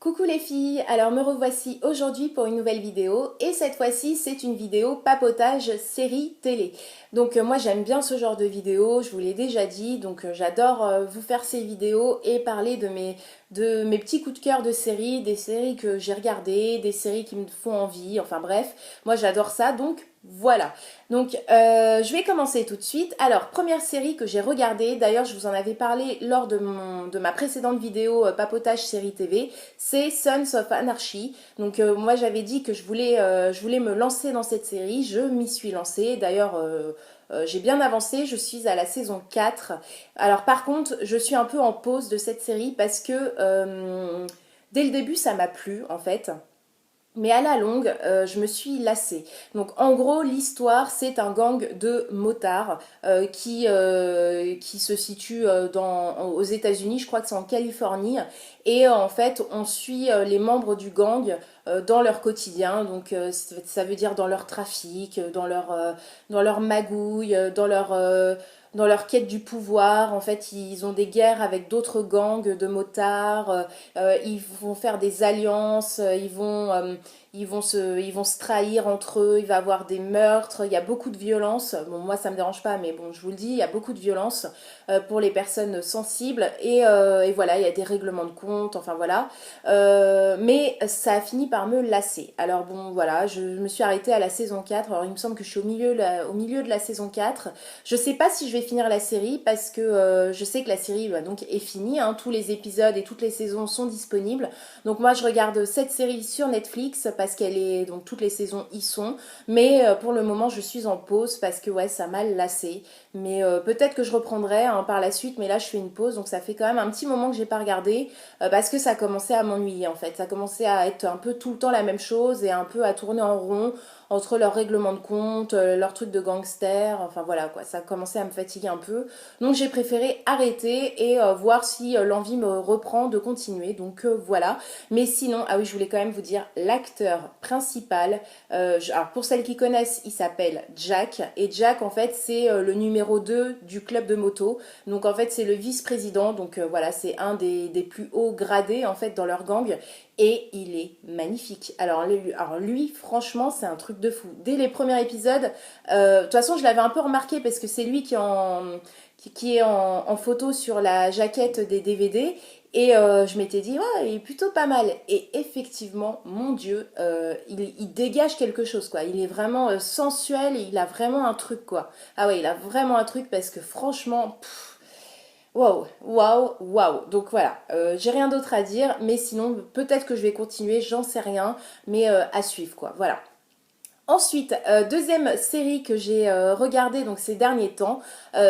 Coucou les filles, alors me revoici aujourd'hui pour une nouvelle vidéo et cette fois-ci c'est une vidéo papotage série télé. Donc moi j'aime bien ce genre de vidéo, je vous l'ai déjà dit, donc j'adore vous faire ces vidéos et parler de mes petits coups de cœur de séries, des séries que j'ai regardées, des séries qui me font envie, enfin bref, moi j'adore ça donc voilà. Donc je vais commencer tout de suite. Alors première série que j'ai regardée, d'ailleurs je vous en avais parlé lors de ma précédente vidéo papotage série TV, c'est Sons of Anarchy. Donc moi j'avais dit que je voulais me lancer dans cette série, je m'y suis lancée. D'ailleurs j'ai bien avancé, je suis à la saison 4. Alors par contre je suis un peu en pause de cette série parce que dès le début ça m'a plu en fait. Mais à la longue, je me suis lassée. Donc en gros, l'histoire, c'est un gang de motards qui se situe aux États-Unis, je crois que c'est en Californie. Et en fait, on suit les membres du gang dans leur quotidien. Donc ça veut dire dans leur trafic, dans leur magouille, dans leur quête du pouvoir. En fait, ils ont des guerres avec d'autres gangs de motards. Ils vont faire des alliances. Ils vont se trahir entre eux, il va y avoir des meurtres, il y a beaucoup de violence. Bon, moi ça me dérange pas, mais bon, je vous le dis, il y a beaucoup de violence pour les personnes sensibles. Et voilà, il y a des règlements de compte, enfin voilà. Mais ça a fini par me lasser. Alors bon, voilà, je me suis arrêtée à la saison 4. Alors il me semble que je suis au milieu de la saison 4. Je sais pas si je vais finir la série parce que je sais que la série donc est finie. Hein. Tous les épisodes et toutes les saisons sont disponibles. Donc moi je regarde cette série sur Netflix parce qu'elle est donc toutes les saisons y sont, mais pour le moment je suis en pause parce que ouais ça m'a lassé, mais peut-être que je reprendrai hein, par la suite, mais là je fais une pause donc ça fait quand même un petit moment que j'ai pas regardé parce que ça commençait à m'ennuyer en fait, ça commençait à être un peu tout le temps la même chose et un peu à tourner en rond entre leurs règlements de compte, leurs trucs de gangsters, enfin voilà quoi, ça commençait à me fatiguer un peu. Donc j'ai préféré arrêter et voir si l'envie me reprend de continuer. Donc voilà. Mais sinon, ah oui, je voulais quand même vous dire, l'acteur principal, alors pour celles qui connaissent, il s'appelle Jack. Et Jack, en fait, c'est le numéro 2 du club de moto. Donc en fait, c'est le vice-président. Donc voilà, c'est un des plus hauts gradés, en fait, dans leur gang. Et il est magnifique. Alors lui, franchement, c'est un truc de fou. Dès les premiers épisodes, de toute façon, je l'avais un peu remarqué parce que c'est lui qui est en photo sur la jaquette des DVD. Et je m'étais dit, ouais, il est plutôt pas mal. Et effectivement, mon Dieu, il dégage quelque chose, quoi. Il est vraiment sensuel et il a vraiment un truc, quoi. Ah ouais, il a vraiment un truc parce que franchement, waouh, waouh, waouh. Donc voilà, j'ai rien d'autre à dire, mais sinon, peut-être que je vais continuer, j'en sais rien, mais à suivre, quoi. Voilà. Ensuite, deuxième série que j'ai regardée donc ces derniers temps,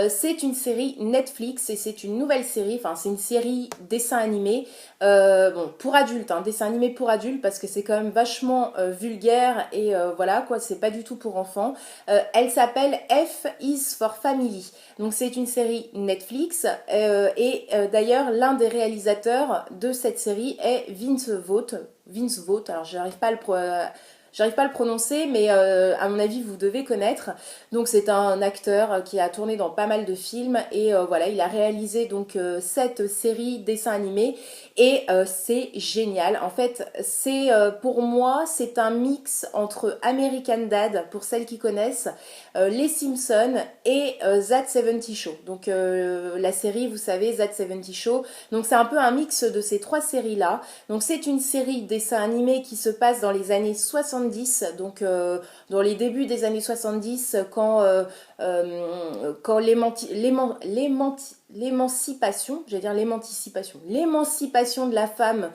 c'est une série Netflix et c'est une nouvelle série, enfin c'est une série dessin animé, bon pour adultes, hein, dessin animé pour adultes parce que c'est quand même vachement vulgaire et voilà quoi, c'est pas du tout pour enfants. Elle s'appelle F is for Family, donc c'est une série Netflix et d'ailleurs l'un des réalisateurs de cette série est Vince Vaught. Vince Vaught, alors j'arrive pas à le prononcer, mais à mon avis, vous devez connaître. Donc, c'est un acteur qui a tourné dans pas mal de films et voilà, il a réalisé donc cette série dessin animé et c'est génial. En fait, c'est pour moi, c'est un mix entre American Dad pour celles qui connaissent, Les Simpsons et That 70 Show. Donc, la série, vous savez, That 70 Show. Donc, c'est un peu un mix de ces trois séries-là. Donc, c'est une série dessin animé qui se passe dans les années 70, donc dans les débuts des années 70, quand l'émancipation de la femme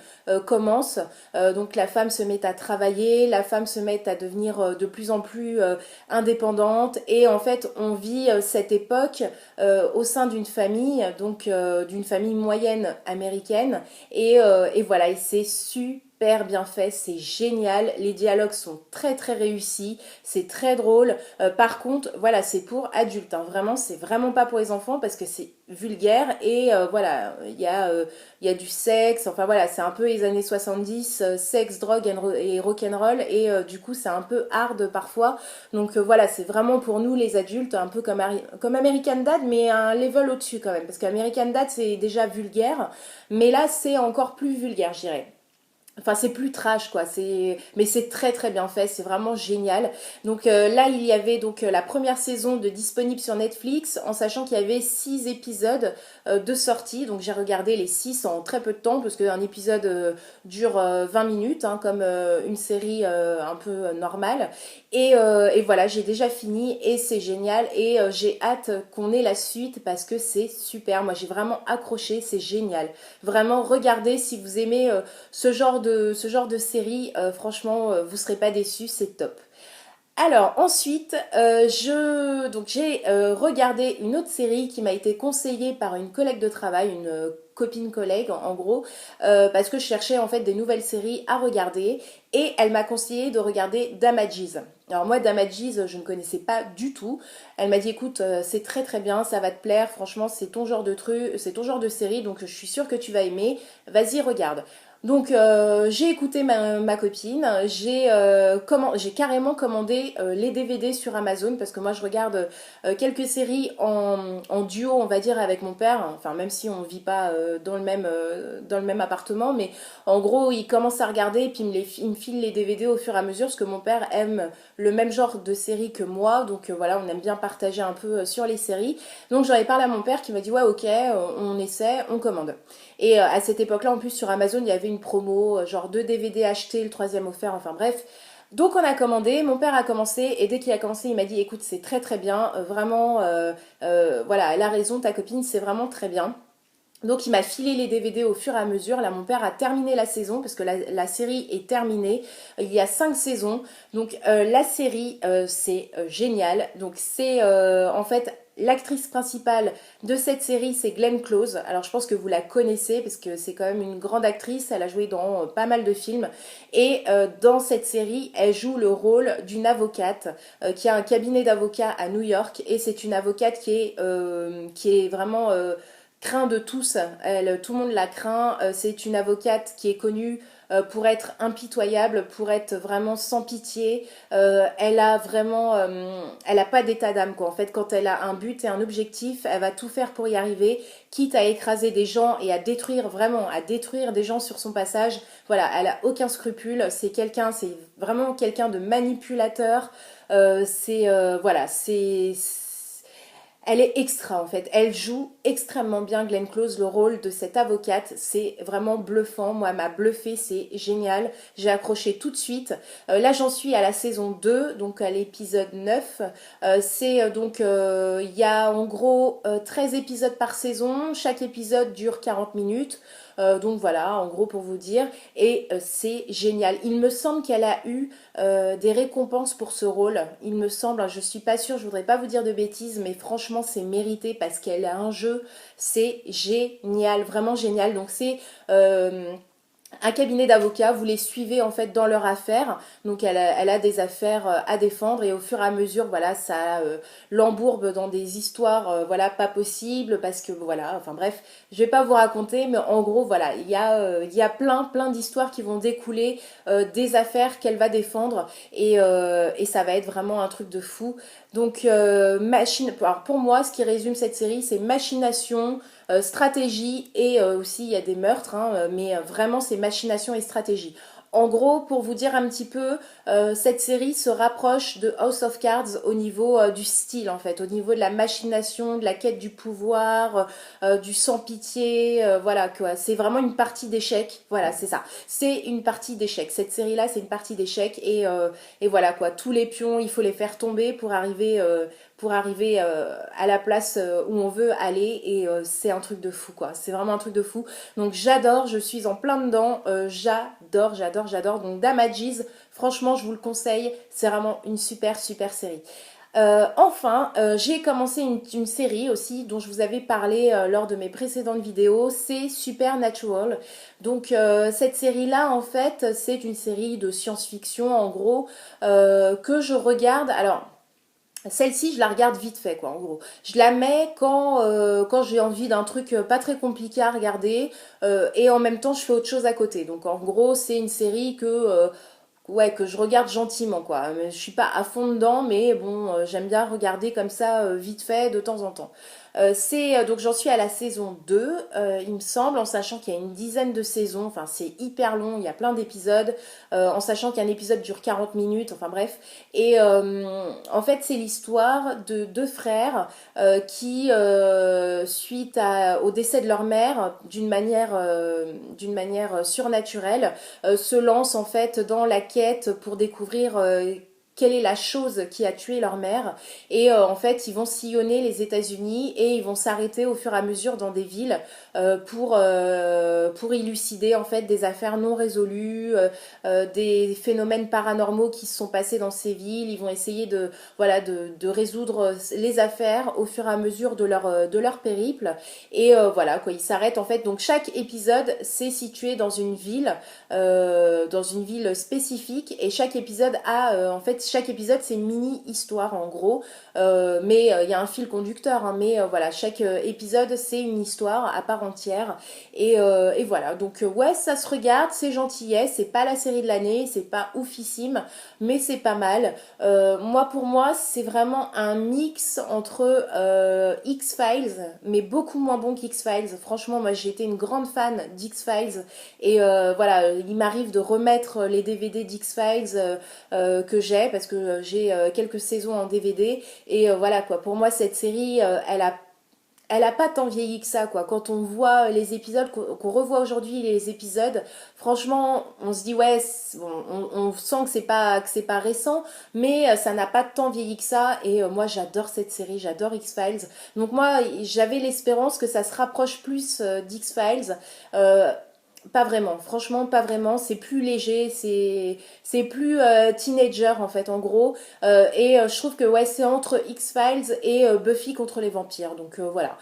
commence. Donc la femme se met à travailler, la femme se met à devenir de plus en plus indépendante et en fait on vit cette époque au sein d'une famille, donc d'une famille moyenne américaine et voilà, et c'est super bien fait, c'est génial, les dialogues sont très très réussis, c'est très drôle. Par contre, voilà, c'est pour adultes, hein. Vraiment, c'est vraiment pas pour les enfants parce que c'est vulgaire et voilà, il y a du sexe, enfin voilà, c'est un peu les années 70, sexe, drogue et rock'n'roll et du coup c'est un peu hard parfois. Donc voilà, c'est vraiment pour nous les adultes, un peu comme American Dad, mais un level au-dessus quand même, parce qu'American Dad c'est déjà vulgaire, mais là c'est encore plus vulgaire, je dirais. Enfin, c'est plus trash, quoi. Mais c'est très très bien fait. C'est vraiment génial. Donc là, il y avait donc la première saison de disponible sur Netflix, en sachant qu'il y avait 6 épisodes de sortie. Donc j'ai regardé les 6 en très peu de temps, parce qu'un épisode dure 20 minutes, hein, comme une série un peu normale. Et voilà, j'ai déjà fini et c'est génial. Et j'ai hâte qu'on ait la suite parce que c'est super. Moi, j'ai vraiment accroché. C'est génial. Vraiment, regardez si vous aimez. Ce genre de série, franchement, vous serez pas déçus, c'est top. Alors ensuite, donc j'ai regardé une autre série qui m'a été conseillée par une collègue de travail, une copine collègue en gros, parce que je cherchais en fait des nouvelles séries à regarder et elle m'a conseillé de regarder Damages. Alors moi Damages, je ne connaissais pas du tout. Elle m'a dit écoute, c'est très très bien, ça va te plaire, franchement c'est ton genre de truc, c'est ton genre de série, donc je suis sûre que tu vas aimer. Vas-y regarde. Donc j'ai écouté ma copine, j'ai carrément commandé les DVD sur Amazon parce que moi je regarde quelques séries en duo on va dire avec mon père, enfin même si on ne vit pas dans le même appartement, mais en gros il commence à regarder et puis il me file les DVD au fur et à mesure parce que mon père aime le même genre de série que moi, donc voilà on aime bien partager un peu sur les séries. Donc j'en ai parlé à mon père qui m'a dit ouais ok on essaie, on commande. Et à cette époque-là, en plus, sur Amazon, il y avait une promo, genre 2 DVD achetés, le troisième offert, enfin bref. Donc on a commandé, mon père a commencé, et dès qu'il a commencé, il m'a dit, écoute, c'est très très bien, vraiment, voilà, elle a raison, ta copine, c'est vraiment très bien. Donc il m'a filé les DVD au fur et à mesure. Là, mon père a terminé la saison parce que la série est terminée. Il y a 5 saisons. Donc la série, c'est génial. Donc c'est en fait l'actrice principale de cette série, c'est Glenn Close. Alors je pense que vous la connaissez parce que c'est quand même une grande actrice. Elle a joué dans pas mal de films. Et dans cette série, elle joue le rôle d'une avocate qui a un cabinet d'avocats à New York. Et c'est une avocate qui est vraiment craint de tous. Tout le monde la craint. C'est une avocate qui est connue pour être impitoyable, pour être vraiment sans pitié. Elle a vraiment, elle a pas d'état d'âme quoi. En fait, quand elle a un but et un objectif, elle va tout faire pour y arriver, quitte à écraser des gens et à détruire vraiment, à détruire des gens sur son passage. Voilà, elle a aucun scrupule. C'est vraiment quelqu'un de manipulateur. Voilà, elle est extra en fait. Elle joue extrêmement bien Glenn Close, le rôle de cette avocate. C'est vraiment bluffant. Moi, elle m'a bluffé, c'est génial. J'ai accroché tout de suite. Là, j'en suis à la saison 2, donc à l'épisode 9. Il y a en gros 13 épisodes par saison. Chaque épisode dure 40 minutes. Donc voilà, en gros pour vous dire. Et c'est génial. Il me semble qu'elle a eu des récompenses pour ce rôle. Il me semble, hein, je suis pas sûre, je voudrais pas vous dire de bêtises, mais franchement c'est mérité parce qu'elle a un jeu, c'est génial, vraiment génial. Donc c'est un cabinet d'avocats, vous les suivez en fait dans leur affaire, donc elle a des affaires à défendre et au fur et à mesure voilà ça l'embourbe dans des histoires voilà pas possibles parce que voilà enfin bref je vais pas vous raconter mais en gros voilà il y a plein d'histoires qui vont découler des affaires qu'elle va défendre et ça va être vraiment un truc de fou donc alors pour moi ce qui résume cette série c'est machination stratégie et aussi il y a des meurtres, hein, mais vraiment c'est machination et stratégie. En gros, pour vous dire un petit peu, cette série se rapproche de House of Cards au niveau du style en fait, au niveau de la machination, de la quête du pouvoir, du sans pitié, voilà quoi. C'est vraiment une partie d'échecs, voilà c'est ça. C'est une partie d'échecs. Cette série-là, c'est une partie d'échecs et voilà quoi. Tous les pions, il faut les faire tomber pour arriver à la place où on veut aller et c'est un truc de fou quoi, c'est vraiment un truc de fou. Donc j'adore, je suis en plein dedans, j'adore. Donc Damages, franchement je vous le conseille, c'est vraiment une super super série. Enfin, j'ai commencé une série aussi dont je vous avais parlé lors de mes précédentes vidéos, c'est Supernatural. Donc cette série-là, en fait, c'est une série de science-fiction en gros que je regarde. Alors celle-ci, je la regarde vite fait, quoi, en gros. Je la mets quand j'ai envie d'un truc pas très compliqué à regarder et en même temps, je fais autre chose à côté. Donc, en gros, c'est une série que je regarde gentiment, quoi. Je suis pas à fond dedans, mais bon, j'aime bien regarder comme ça, vite fait, de temps en temps. Donc j'en suis à la saison 2, il me semble, en sachant qu'il y a une dizaine de saisons, enfin c'est hyper long, il y a plein d'épisodes, en sachant qu'un épisode dure 40 minutes, enfin bref. Et en fait c'est l'histoire de deux frères qui, au décès de leur mère, d'une manière surnaturelle, se lancent en fait dans la quête pour découvrir quelle est la chose qui a tué leur mère. Et en fait, ils vont sillonner les États-Unis et ils vont s'arrêter au fur et à mesure dans des villes pour élucider en fait des affaires non résolues, des phénomènes paranormaux qui se sont passés dans ces villes. Ils vont essayer de résoudre les affaires au fur et à mesure de leur périple. Et voilà, quoi, ils s'arrêtent en fait. Donc chaque épisode, c'est situé dans une ville spécifique. Et chaque épisode en fait, chaque épisode, c'est une mini-histoire en gros. Mais il y a un fil conducteur, hein, mais voilà, chaque épisode, c'est une histoire à part entière. Et voilà, donc ouais, ça se regarde, c'est gentillet, c'est pas la série de l'année, c'est pas oufissime, mais c'est pas mal. Pour moi, c'est vraiment un mix entre X-Files, mais beaucoup moins bon qu'X-Files. Franchement, moi j'ai été une grande fan d'X-Files, et voilà, il m'arrive de remettre les DVD d'X-Files que j'ai, parce que j'ai quelques saisons en DVD, et voilà quoi, pour moi cette série, elle a pas tant vieilli que ça, quoi. Quand on voit les épisodes, qu'on revoit aujourd'hui les épisodes, franchement, on se dit ouais, bon, on sent que c'est pas récent, mais ça n'a pas tant vieilli que ça. Et moi, j'adore cette série, j'adore X-Files. Donc moi, j'avais l'espérance que ça se rapproche plus d'X-Files. Pas vraiment, franchement pas vraiment, c'est plus léger, c'est plus teenager en fait en gros. Je trouve que ouais, c'est entre X-Files et Buffy contre les vampires, donc voilà.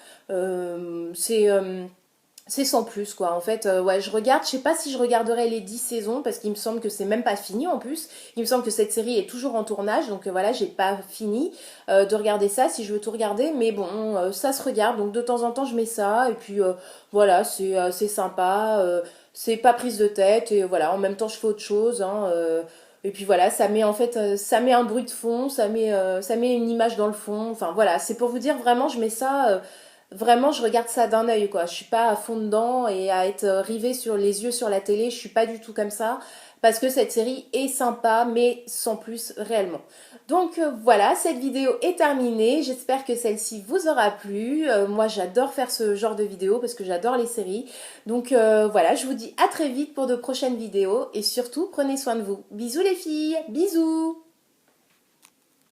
C'est sans plus quoi. En fait, ouais, je regarde, je sais pas si je regarderai les 10 saisons parce qu'il me semble que c'est même pas fini en plus. Il me semble que cette série est toujours en tournage, donc voilà, j'ai pas fini de regarder ça si je veux tout regarder, mais bon, ça se regarde, donc de temps en temps je mets ça, et puis voilà, c'est sympa, c'est pas prise de tête, et voilà, en même temps je fais autre chose, hein, et puis voilà, ça met en fait, ça met un bruit de fond, ça met une image dans le fond, enfin voilà, c'est pour vous dire vraiment, je mets ça. Vraiment, je regarde ça d'un œil, quoi. Je suis pas à fond dedans et à être rivée sur les yeux sur la télé. Je suis pas du tout comme ça. Parce que cette série est sympa, mais sans plus réellement. Donc voilà, cette vidéo est terminée. J'espère que celle-ci vous aura plu. Moi, j'adore faire ce genre de vidéo parce que j'adore les séries. Donc voilà, je vous dis à très vite pour de prochaines vidéos. Et surtout, prenez soin de vous. Bisous les filles, bisous!